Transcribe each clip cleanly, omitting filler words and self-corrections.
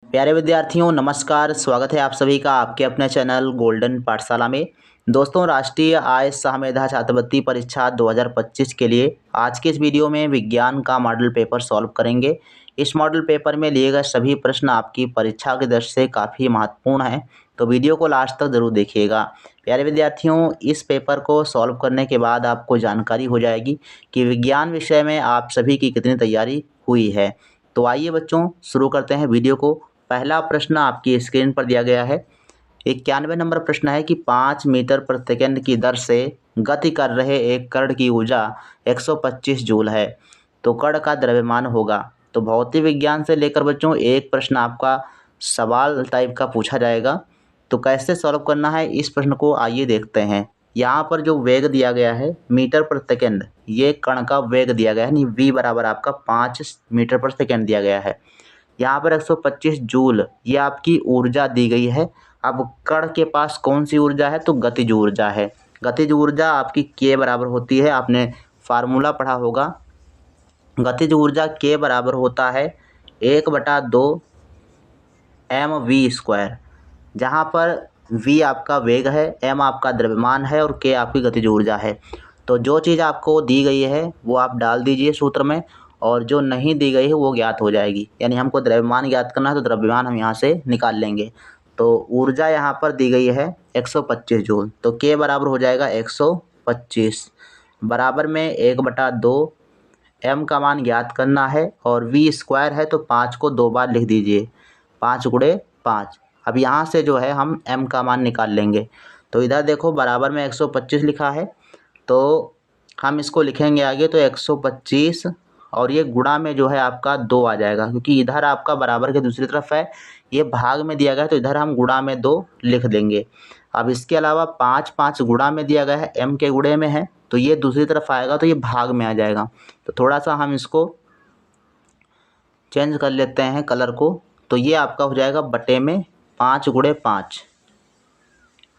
प्यारे विद्यार्थियों नमस्कार। स्वागत है आप सभी का आपके अपने चैनल गोल्डन पाठशाला में। दोस्तों, राष्ट्रीय आय सह मेधा छात्रवृत्ति परीक्षा 2025 के लिए आज के इस वीडियो में विज्ञान का मॉडल पेपर सॉल्व करेंगे। इस मॉडल पेपर में लिए गए सभी प्रश्न आपकी परीक्षा की दृष्टि से काफ़ी महत्वपूर्ण हैं, तो वीडियो को लास्ट तक ज़रूर देखिएगा। प्यारे विद्यार्थियों, इस पेपर को सॉल्व करने के बाद आपको जानकारी हो जाएगी कि विज्ञान विषय में आप सभी की कितनी तैयारी हुई है। तो आइए बच्चों, शुरू करते हैं वीडियो को। पहला प्रश्न आपकी स्क्रीन पर दिया गया है। 91 नंबर प्रश्न है कि 5 मीटर प्रति सेकंड की दर से गति कर रहे एक कण की ऊर्जा 125 जूल है, तो कण का द्रव्यमान होगा। तो भौतिक विज्ञान से लेकर बच्चों एक प्रश्न आपका सवाल टाइप का पूछा जाएगा। तो कैसे सॉल्व करना है इस प्रश्न को आइए देखते हैं। यहाँ पर जो वेग दिया गया है मीटर प्रति सेकंड, ये कण का वेग दिया गया है, यानी v बराबर आपका 5 मीटर प्रति सेकंड दिया गया है। यहाँ पर 125 जूल ये आपकी ऊर्जा दी गई है। अब कण के पास कौन सी ऊर्जा है, तो गतिज ऊर्जा है। गतिज ऊर्जा आपकी के बराबर होती है, आपने फार्मूला पढ़ा होगा। गतिज ऊर्जा के बराबर होता है 1/2 mv², जहाँ पर v आपका वेग है, m आपका द्रव्यमान है और k आपकी गतिज ऊर्जा है। तो जो चीज़ आपको दी गई है वो आप डाल दीजिए सूत्र में, और जो नहीं दी गई है वो ज्ञात हो जाएगी। यानी हमको द्रव्यमान ज्ञात करना है तो द्रव्यमान हम यहाँ से निकाल लेंगे। तो ऊर्जा यहाँ पर दी गई है 125 जूल, तो k बराबर हो जाएगा 125 बराबर में 1/2 m का मान ज्ञात करना है, और v² है तो 5 को 2 बार लिख दीजिए, 5 × 5। अब यहाँ से जो है हम m का मान निकाल लेंगे। तो इधर देखो बराबर में 125 लिखा है, तो हम इसको लिखेंगे आगे तो 125, और ये गुणा में जो है आपका 2 आ जाएगा, क्योंकि इधर आपका बराबर के दूसरी तरफ है, ये भाग में दिया गया है, तो इधर हम गुणा में 2 लिख देंगे। अब इसके अलावा 5 गुणा में दिया गया है, m के गुणे में है, तो ये दूसरी तरफ आएगा तो ये भाग में आ जाएगा। तो थोड़ा सा हम इसको चेंज कर लेते हैं कलर को, तो ये आपका हो जाएगा बटे में 5 × 5।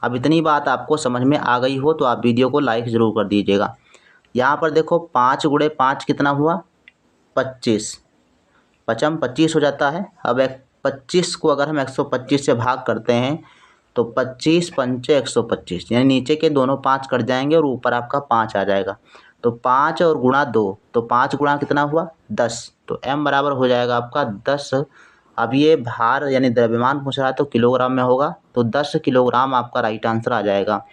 अब इतनी बात आपको समझ में आ गई हो तो आप वीडियो को लाइक ज़रूर कर दीजिएगा। यहाँ पर देखो 5 × 5 कितना हुआ, 25, 25 हो जाता है। अब 25 को अगर हम 125 से भाग करते हैं तो 25 × 5 = 125, यानी नीचे के दोनों 5 कट जाएंगे और ऊपर आपका 5 आ जाएगा। तो 5 और गुणा 2, तो 5 गुणा कितना हुआ 10, तो m बराबर हो जाएगा आपका 10। अब ये भार यानी द्रव्यमान पूछ रहा है तो किलोग्राम में होगा, तो 10 किलोग्राम आपका राइट आंसर आ जाएगा।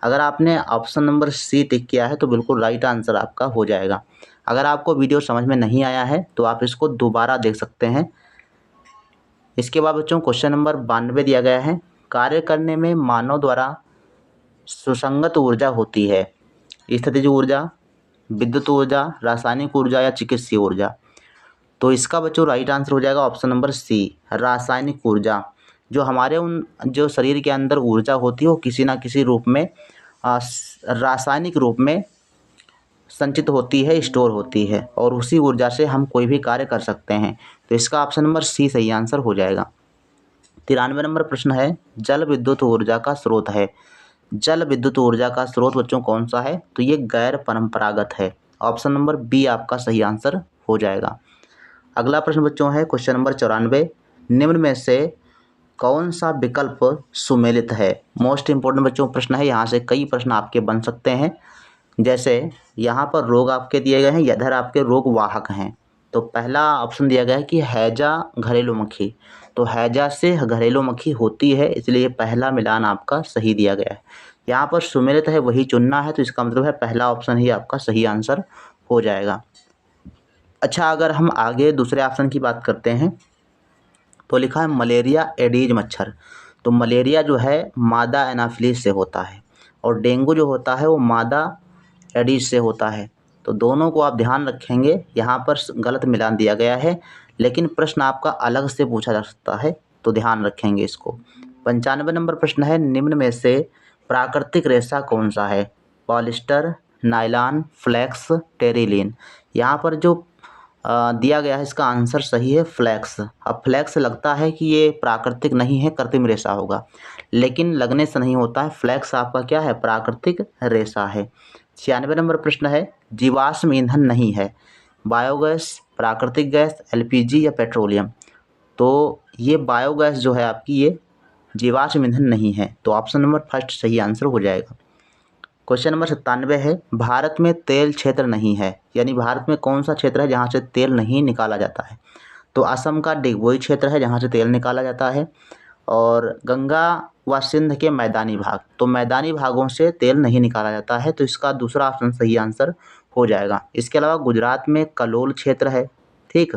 अगर आपने ऑप्शन नंबर सी टिक किया है तो बिल्कुल राइट आंसर आपका हो जाएगा। अगर आपको वीडियो समझ में नहीं आया है तो आप इसको दोबारा देख सकते हैं। इसके बाद बच्चों क्वेश्चन नंबर 92 दिया गया है। कार्य करने में मानव द्वारा सुसंगत ऊर्जा होती है, स्थितिज ऊर्जा, विद्युत ऊर्जा, रासायनिक ऊर्जा या चिकित्सीय ऊर्जा। तो इसका बच्चों राइट आंसर हो जाएगा ऑप्शन नंबर सी, रासायनिक ऊर्जा। जो हमारे जो शरीर के अंदर ऊर्जा होती है वो किसी ना किसी रूप में रासायनिक रूप में संचित होती है, स्टोर होती है, और उसी ऊर्जा से हम कोई भी कार्य कर सकते हैं। तो इसका ऑप्शन नंबर सी सही आंसर हो जाएगा। 93 नंबर प्रश्न है, जल विद्युत ऊर्जा का स्रोत है। जल विद्युत ऊर्जा का स्रोत बच्चों कौन सा है, तो ये गैर परंपरागत है। ऑप्शन नंबर बी आपका सही आंसर हो जाएगा। अगला प्रश्न बच्चों है क्वेश्चन नंबर 94, निम्न में से कौन सा विकल्प सुमेलित है। मोस्ट इंपॉर्टेंट बच्चों प्रश्न है, यहाँ से कई प्रश्न आपके बन सकते हैं। जैसे यहाँ पर रोग आपके दिए गए हैं, इधर आपके रोग वाहक हैं। तो पहला ऑप्शन दिया गया है कि हैजा घरेलू मक्खी, तो हैजा से घरेलू मक्खी होती है, इसलिए पहला मिलान आपका सही दिया गया है। यहाँ पर सुमेलित है वही चुनना है, तो इसका मतलब है पहला ऑप्शन ही आपका सही आंसर हो जाएगा। अच्छा, अगर हम आगे दूसरे ऑप्शन की बात करते हैं तो लिखा है मलेरिया एडीज मच्छर। तो मलेरिया जो है मादा एनाफिलिस से होता है, और डेंगू जो होता है वो मादा एडीज से होता है। तो दोनों को आप ध्यान रखेंगे, यहाँ पर गलत मिलान दिया गया है, लेकिन प्रश्न आपका अलग से पूछा जा सकता है, तो ध्यान रखेंगे इसको। 95 नंबर प्रश्न है, निम्न में से प्राकृतिक रेशा कौन सा है। Polyester, nylon, flex, terylene. यहाँ पर जो दिया गया है इसका आंसर सही है फ्लेक्स। अब फ्लेक्स लगता है कि ये प्राकृतिक नहीं है, कृत्रिम रेशा होगा, लेकिन लगने से नहीं होता है। फ्लेक्स आपका क्या है, प्राकृतिक रेशा है। 96 नंबर प्रश्न है, जीवाश्म ईंधन नहीं है। बायोगैस, प्राकृतिक गैस, एलपीजी या पेट्रोलियम। तो ये बायोगैस जो है आपकी ये जीवाश्म ईंधन नहीं है। तो ऑप्शन नंबर फर्स्ट सही आंसर हो जाएगा। क्वेश्चन नंबर 97 है, भारत में तेल क्षेत्र नहीं है, यानी भारत में कौन सा क्षेत्र है जहाँ से तेल नहीं निकाला जाता है। तो असम का डिगबोई क्षेत्र है जहाँ से तेल निकाला जाता है, और गंगा व सिंध के मैदानी भाग, तो मैदानी भागों से तेल नहीं निकाला जाता है। तो इसका दूसरा ऑप्शन सही आंसर हो जाएगा। इसके अलावा गुजरात में कलोल क्षेत्र है, ठीक,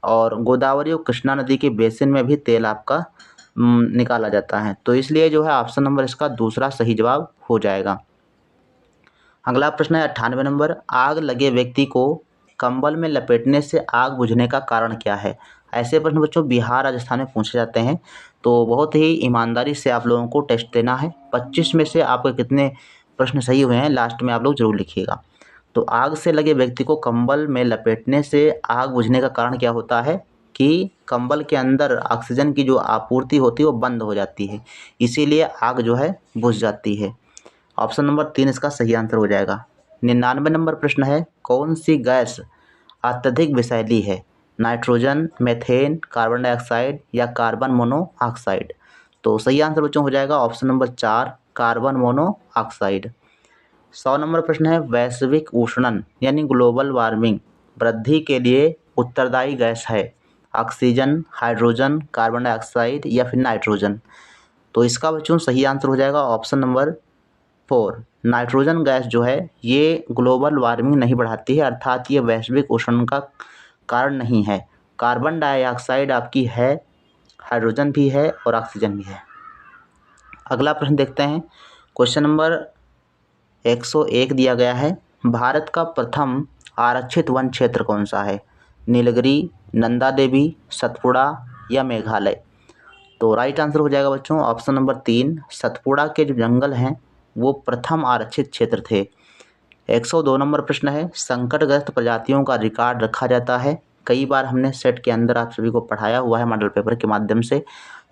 और गोदावरी और कृष्णा नदी के बेसिन में भी तेल आपका निकाला जाता है। तो इसलिए जो है ऑप्शन नंबर इसका दूसरा सही जवाब हो जाएगा। अगला प्रश्न है 98 नंबर, आग लगे व्यक्ति को कंबल में लपेटने से आग बुझने का कारण क्या है। ऐसे प्रश्न बच्चों बिहार राजस्थान में पूछे जाते हैं। तो बहुत ही ईमानदारी से आप लोगों को टेस्ट देना है। 25 में से आपके कितने प्रश्न सही हुए हैं लास्ट में आप लोग जरूर लिखिएगा। तो आग से लगे व्यक्ति को कंबल में लपेटने से आग बुझने का कारण क्या होता है कि कंबल के अंदर ऑक्सीजन की जो आपूर्ति होती है वो बंद हो जाती है, इसीलिए आग जो है बुझ जाती है। ऑप्शन नंबर 3 इसका सही आंसर हो जाएगा। 99 नंबर प्रश्न है, कौन सी गैस अत्यधिक विषैली है। नाइट्रोजन, मेथेन, कार्बन डाइऑक्साइड या कार्बन मोनोऑक्साइड। तो सही आंसर बच्चों हो जाएगा option number 4 carbon monoxide. 100 number प्रश्न है, वैश्विक उष्णन यानी ग्लोबल वार्मिंग वृद्धि के लिए उत्तरदायी गैस है। ऑक्सीजन, हाइड्रोजन, कार्बन डाइऑक्साइड या फिर नाइट्रोजन। तो इसका बच्चों सही आंसर हो जाएगा ऑप्शन नंबर 4 नाइट्रोजन गैस जो है ये ग्लोबल वार्मिंग नहीं बढ़ाती है, अर्थात ये वैश्विक उष्णन का कारण नहीं है। कार्बन डाइऑक्साइड आपकी है, हाइड्रोजन भी है और ऑक्सीजन भी है। अगला प्रश्न देखते हैं। क्वेश्चन नंबर 101 दिया गया है, भारत का प्रथम आरक्षित वन क्षेत्र कौन सा है। नीलगिरी, नंदा देवी, सतपुड़ा या मेघालय। तो राइट आंसर हो जाएगा बच्चों ऑप्शन नंबर 3 सतपुड़ा के जो जंगल हैं वो प्रथम आरक्षित क्षेत्र थे। 102 नंबर प्रश्न है, संकटग्रस्त प्रजातियों का रिकॉर्ड रखा जाता है। कई बार हमने सेट के अंदर आप सभी को पढ़ाया हुआ है मॉडल पेपर के माध्यम से।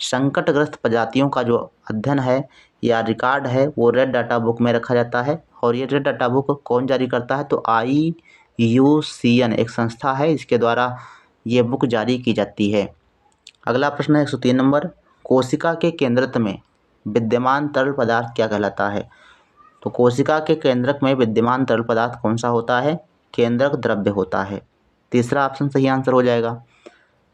संकटग्रस्त प्रजातियों का जो अध्ययन है या रिकॉर्ड है वो रेड डाटा बुक में रखा जाता है, और ये रेड डाटा बुक कौन जारी करता है, तो IUCN एक संस्था है, इसके द्वारा ये बुक जारी की जाती है। अगला प्रश्न है 103 नंबर, कोशिका के केंद्रक में विद्यमान तरल पदार्थ क्या कहलाता है। तो कोशिका के केंद्रक में विद्यमान तरल पदार्थ कौन सा होता है, केंद्रक द्रव्य होता है। तीसरा ऑप्शन सही आंसर हो जाएगा।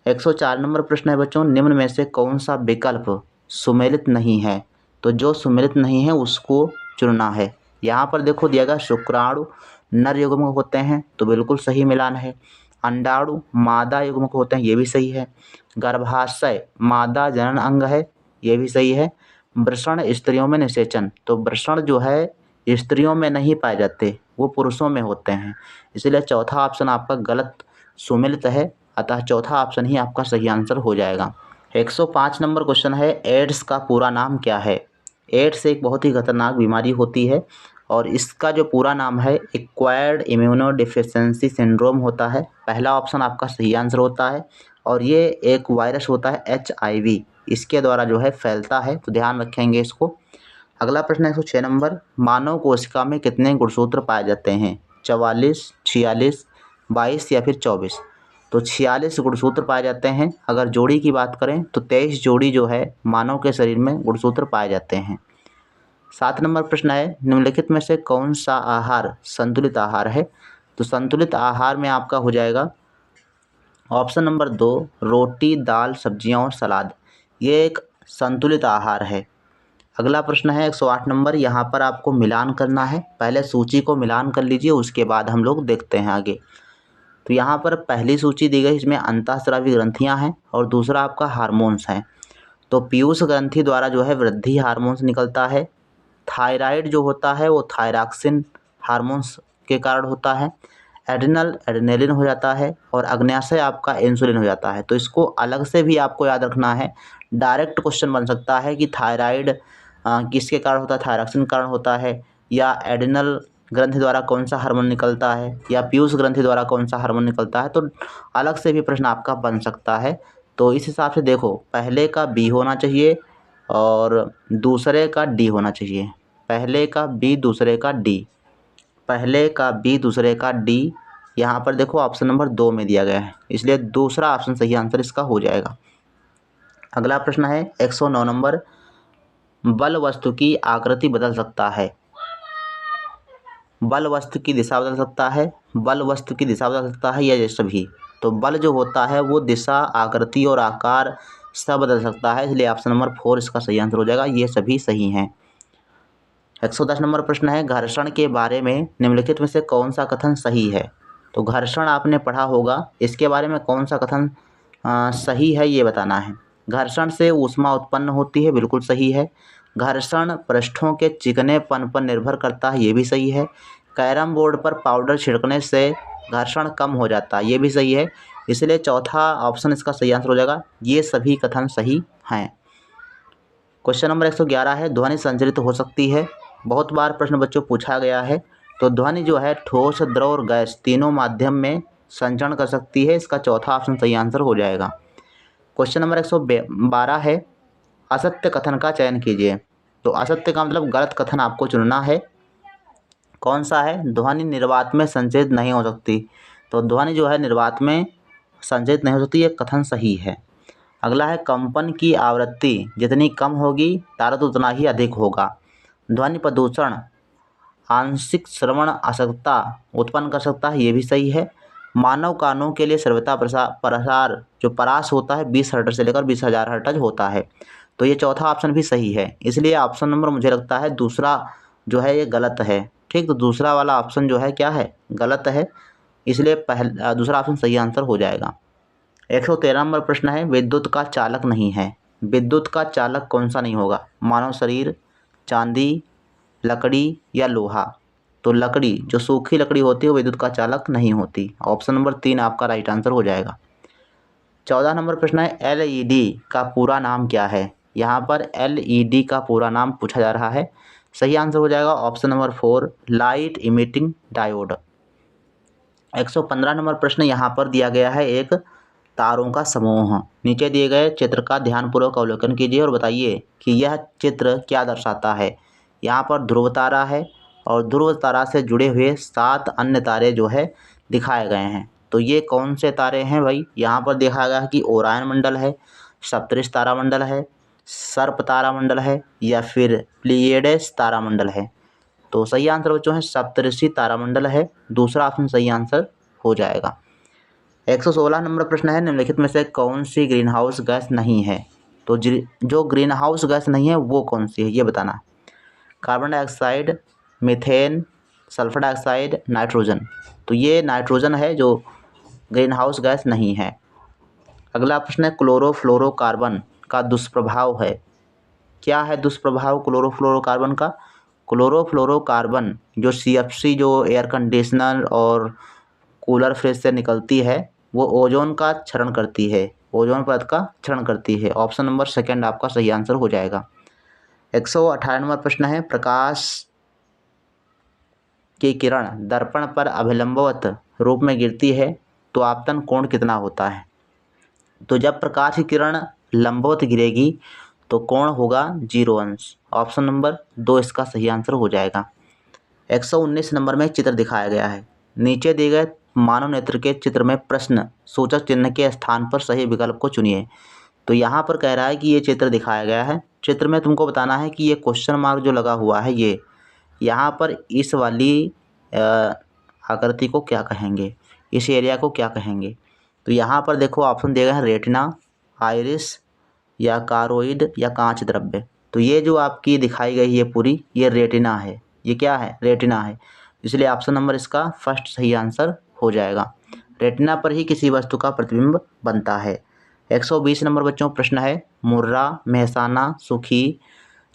104 नंबर प्रश्न है बच्चों, निम्न में से कौन सा विकल्प सुमेलित नहीं है। तो जो सुमेलित नहीं है उसको चुनना है। यहाँ पर देखो दिया गया शुक्राणु नर युग्मक होते हैं, तो बिल्कुल सही मिलान है। अंडाणु मादा युग्मक होते हैं, ये भी सही है। गर्भाशय मादा जनन अंग है, ये भी सही है। वृषण स्त्रियों में निषेचन, तो वृषण जो है स्त्रियों में नहीं पाए जाते, वो पुरुषों में होते हैं, इसलिए चौथा ऑप्शन आपका गलत सुमेलित है, अतः चौथा ऑप्शन ही आपका सही आंसर हो जाएगा। 105 नंबर क्वेश्चन है, एड्स का पूरा नाम क्या है। एड्स एक बहुत ही खतरनाक बीमारी होती है और इसका जो पूरा नाम है एक्वायर्ड इम्यूनोडिफिशियेंसी सिंड्रोम होता है। पहला ऑप्शन आपका सही आंसर होता है, और ये एक वायरस होता है HIV, इसके द्वारा जो है फैलता है, तो ध्यान रखेंगे इसको। अगला प्रश्न 106 नंबर, मानव कोशिका में कितने गुणसूत्र पाए जाते हैं। 44, 46, 22 या फिर 24। तो 46 गुणसूत्र पाए जाते हैं। अगर जोड़ी की बात करें तो 23 जोड़ी जो है मानव के शरीर में गुणसूत्र पाए जाते हैं। 7 नंबर प्रश्न है, निम्नलिखित में से कौन सा आहार संतुलित आहार है। तो संतुलित आहार में आपका हो जाएगा ऑप्शन नंबर 2 रोटी, दाल, सब्जियां और सलाद, ये एक संतुलित आहार है। अगला प्रश्न है 108 नंबर, यहाँ पर आपको मिलान करना है। पहले सूची को मिलान कर लीजिए, उसके बाद हम लोग देखते हैं आगे। तो यहाँ पर पहली सूची दी गई, इसमें अंतःस्रावी ग्रंथियाँ हैं और दूसरा आपका हार्मोन्स हैं। तो पीयूष ग्रंथि द्वारा जो है वृद्धि हार्मोन्स निकलता है। थायराइड जो होता है वो थायरॉक्सिन हार्मोन्स के कारण होता है। एड्रिनल एड्रेनलिन हो जाता है, और अग्न्याशय आपका इंसुलिन हो जाता है। तो इसको अलग से भी आपको याद रखना है। डायरेक्ट क्वेश्चन बन सकता है कि थायराइड किसके कारण होता है, थायरॉक्सिन कारण होता है, या एड्रिनल ग्रंथि द्वारा कौन सा हार्मोन निकलता है, या पीयूष ग्रंथि द्वारा कौन सा हार्मोन निकलता है। तो अलग से भी प्रश्न आपका बन सकता है। तो इस हिसाब से देखो, पहले का B होना चाहिए और दूसरे का D होना चाहिए। पहले का B, दूसरे का D, पहले का B, दूसरे का D। यहाँ पर देखो ऑप्शन नंबर 2 में दिया गया है, इसलिए दूसरा ऑप्शन सही आंसर इसका हो जाएगा। अगला प्रश्न है 109 नंबर, बल वस्तु की आकृति बदल सकता है। बल वस्तु की दिशा बदल सकता है, बल वस्तु की दिशा बदल सकता है, या ये सभी। तो बल जो होता है वो दिशा, आकृति और आकार सब बदल सकता है, इसलिए ऑप्शन नंबर 4 इसका सही आंसर हो जाएगा। ये सभी सही हैं। 110 नंबर प्रश्न है, घर्षण के बारे में निम्नलिखित में से कौन सा कथन सही है। तो घर्षण आपने पढ़ा होगा, इसके बारे में कौन सा कथन सही है ये बताना है। घर्षण से ऊष्मा उत्पन्न होती है, बिल्कुल सही है। घर्षण पृष्ठों के चिकनेपन पर निर्भर करता है, ये भी सही है। कैरम बोर्ड पर पाउडर छिड़कने से घर्षण कम हो जाता है, ये भी सही है। इसलिए चौथा ऑप्शन इसका सही आंसर हो जाएगा। ये सभी कथन सही हैं। क्वेश्चन नंबर 111 है, ध्वनि संचरित हो सकती है। बहुत बार प्रश्न बच्चों पूछा गया है। तो ध्वनि जो है ठोस, द्रव और गैस तीनों माध्यम में संचरण कर सकती है। इसका चौथा ऑप्शन सही आंसर हो जाएगा। क्वेश्चन नंबर 112 है, असत्य कथन का चयन कीजिए। तो असत्य का मतलब गलत कथन आपको चुनना है। कौन सा है? ध्वनि निर्वात में संचरित नहीं हो सकती। तो ध्वनि जो है निर्वात में संचरित नहीं हो सकती, ये कथन सही है। अगला है, कंपन की आवृत्ति जितनी कम होगी तारत उतना ही अधिक होगा। ध्वनि प्रदूषण आंशिक श्रवण अशक्तता उत्पन्न कर सकता है, ये भी सही है। मानव कानों के लिए श्रव्यता प्रसार जो परास होता है 20 हर्ट्ज से लेकर 20,000 हर्ट्ज होता है। तो ये चौथा ऑप्शन भी सही है, इसलिए ऑप्शन नंबर मुझे लगता है दूसरा जो है ये गलत है। ठीक, तो दूसरा वाला ऑप्शन जो है क्या है? गलत है, इसलिए दूसरा ऑप्शन सही आंसर हो जाएगा। 113 नंबर प्रश्न है, विद्युत का चालक नहीं है। विद्युत का चालक कौन सा नहीं होगा? मानव शरीर, चांदी, लकड़ी या लोहा। तो लकड़ी, जो सूखी लकड़ी होती है वो विद्युत का चालक नहीं होती। ऑप्शन नंबर 3 आपका राइट आंसर हो जाएगा। 14 नंबर प्रश्न है, एलईडी का पूरा नाम क्या है। यहाँ पर एलईडी का पूरा नाम पूछा जा रहा है। सही आंसर हो जाएगा option number 4, light emitting diode. 115 number प्रश्न यहाँ पर दिया गया है, एक तारों का समूह। नीचे दिए गए चित्र का ध्यानपूर्वक अवलोकन कीजिए और बताइए कि यह चित्र क्या दर्शाता है। यहाँ पर ध्रुव तारा है और ध्रुव तारा से जुड़े हुए 7 अन्य तारे जो है दिखाए गए हैं। तो ये कौन से तारे हैं भाई? यहाँ पर देखा गया है कि ओरायन मंडल है, सप्तऋषि तारामंडल है, सर्प तारामंडल है, या फिर प्लीयेडेस तारामंडल है। तो सही आंसर बच्चों है सप्तऋषि तारामंडल है। दूसरा ऑप्शन सही आंसर हो जाएगा। 116 नंबर प्रश्न है, निम्नलिखित में से कौन सी ग्रीन हाउस गैस नहीं है। तो जो ग्रीन हाउस गैस नहीं है वो कौन सी है ये बताना। Carbon dioxide, methane, sulphur dioxide, nitrogen. तो ये नाइट्रोजन है जो ग्रीन हाउस गैस नहीं है। अगला प्रश्न है, क्लोरोफ्लोरोकार्बन का दुष्प्रभाव है। क्या है दुष्प्रभाव क्लोरोफ्लोरोकार्बन का? क्लोरोफ्लोरोकार्बन जो CFC जो एयर कंडीशनर और कूलर फ्रिज से निकलती है वो ओजोन का क्षरण करती है, ओजोन परत का क्षरण करती है। ऑप्शन नंबर 2 आपका सही आंसर हो जाएगा। 118 नंबर प्रश्न है, प्रकाश की किरण दर्पण पर अभिलंबवत रूप में गिरती है तो आपतन कोण कितना होता है। तो जब प्रकाश की किरण लंबवत गिरेगी तो कोण होगा 0 अंश। ऑप्शन नंबर 2 इसका सही आंसर हो जाएगा। 119 नंबर में चित्र दिखाया गया है। नीचे दिए गए मानव नेत्र के चित्र में प्रश्न सूचक चिन्ह के स्थान पर सही विकल्प को चुनिए। तो यहाँ पर कह रहा है कि ये चित्र दिखाया गया है। चित्र में तुमको बताना है कि ये क्वेश्चन मार्क जो लगा हुआ है ये यहाँ पर इस वाली आकृति को क्या कहेंगे, इस एरिया को क्या कहेंगे। तो यहाँ पर देखो ऑप्शन दिए गए हैं, रेटिना, आइरिस या कारोइड या कांच द्रव्य। तो ये जो आपकी दिखाई गई है पूरी, ये रेटिना है। ये क्या है? रेटिना है। इसलिए ऑप्शन नंबर इसका फर्स्ट सही आंसर हो जाएगा। रेटिना पर ही किसी वस्तु का प्रतिबिंब बनता है। 120 नंबर बच्चों प्रश्न है, मुर्रा, मेहसाना, सुखी,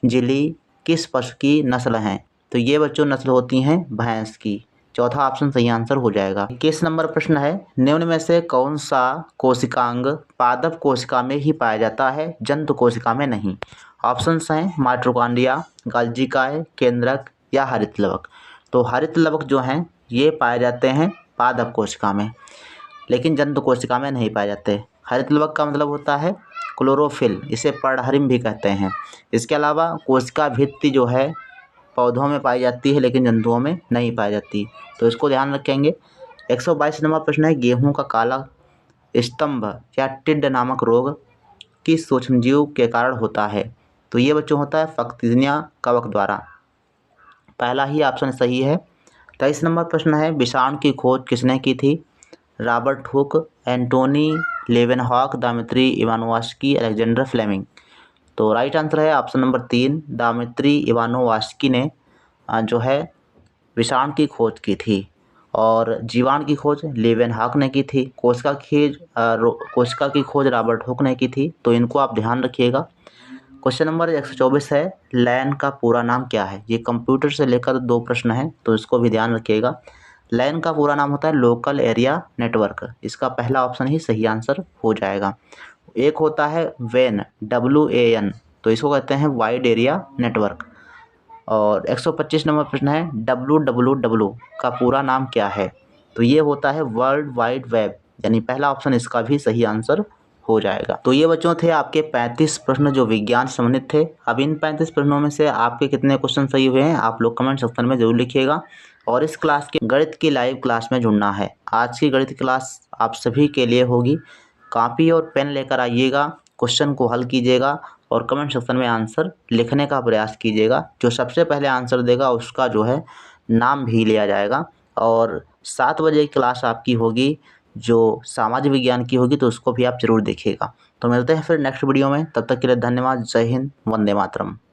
जिली किस पशु की नस्ल हैं। तो ये बच्चों नस्ल होती हैं भैंस की। चौथा ऑप्शन सही आंसर हो जाएगा। 21 नंबर प्रश्न है, निम्न में से कौन सा कोशिकांग पादप कोशिका में ही पाया जाता है, जंतु कोशिका में नहीं। ऑप्शंस हैं माइटोकॉन्ड्रिया, गाल्जिकाय, केंद्रक या हरित लवक। तो हरित लवक जो हैं ये पाए जाते हैं पादप कोशिका में, लेकिन जंतु कोशिका में नहीं पाए जाते। हरित लवक का मतलब होता है क्लोरोफिल, इसे पर्णहरिम भी कहते हैं। इसके अलावा कोशिका भित्ति जो है पौधों में पाई जाती है लेकिन जंतुओं में नहीं पाई जाती, तो इसको ध्यान रखेंगे। 122 नंबर प्रश्न है, गेहूं का काला स्तंभ या टिड्ड नामक रोग किस सूक्ष्मजीव के कारण होता है? तो ये बच्चों होता है फक्तिजनिया कवक द्वारा। पहला ही ऑप्शन सही है। 23 नंबर प्रश्न है, विषाणु की खोज किसने की थी? Robert Hooke, Antonie Leeuwenhoek, Dmitri Ivanovsky, Alexander Fleming. तो राइट आंसर है ऑप्शन नंबर 3, दामित्री इवानोव्स्की ने जो है विषाणु की खोज की थी। और जीवाणु की खोज लेवेनहॉक ने की थी। कोशिका की खोज रॉबर्ट हुक ने की थी। तो इनको आप ध्यान रखिएगा। क्वेश्चन नंबर 124 है, लैन का पूरा नाम क्या है? ये कंप्यूटर से लेकर 2 प्रश्न हैं, तो इसको भी ध्यान रखिएगा। लैन का पूरा नाम होता है लोकल एरिया नेटवर्क। इसका पहला ऑप्शन ही सही आंसर हो जाएगा। एक होता है WAN, WAN, तो इसको कहते हैं वाइड एरिया नेटवर्क। और 125 नंबर प्रश्न है, WWW का पूरा नाम क्या है? तो ये होता है वर्ल्ड वाइड वेब, यानी पहला ऑप्शन इसका भी सही आंसर हो जाएगा। तो ये बच्चों थे आपके 35 प्रश्न जो विज्ञान से संबंधित थे। अब इन 35 प्रश्नों में से आपके कितने क्वेश्चन सही हुए हैं आप लोग कमेंट सेक्शन में जरूर लिखिएगा। और इस क्लास की गणित की लाइव क्लास में जुड़ना है। आज की गणित क्लास आप सभी के लिए होगी। कॉपी और पेन लेकर आइएगा, क्वेश्चन को हल कीजिएगा और कमेंट सेक्शन में आंसर लिखने का प्रयास कीजिएगा। जो सबसे पहले आंसर देगा उसका जो है नाम भी लिया जाएगा। और 7 बजे क्लास आपकी होगी जो सामाजिक विज्ञान की होगी, तो उसको भी आप जरूर देखिएगा। तो मिलते हैं फिर नेक्स्ट वीडियो में, तब तक के लिए धन्यवाद। जय हिंद, वंदे मातरम।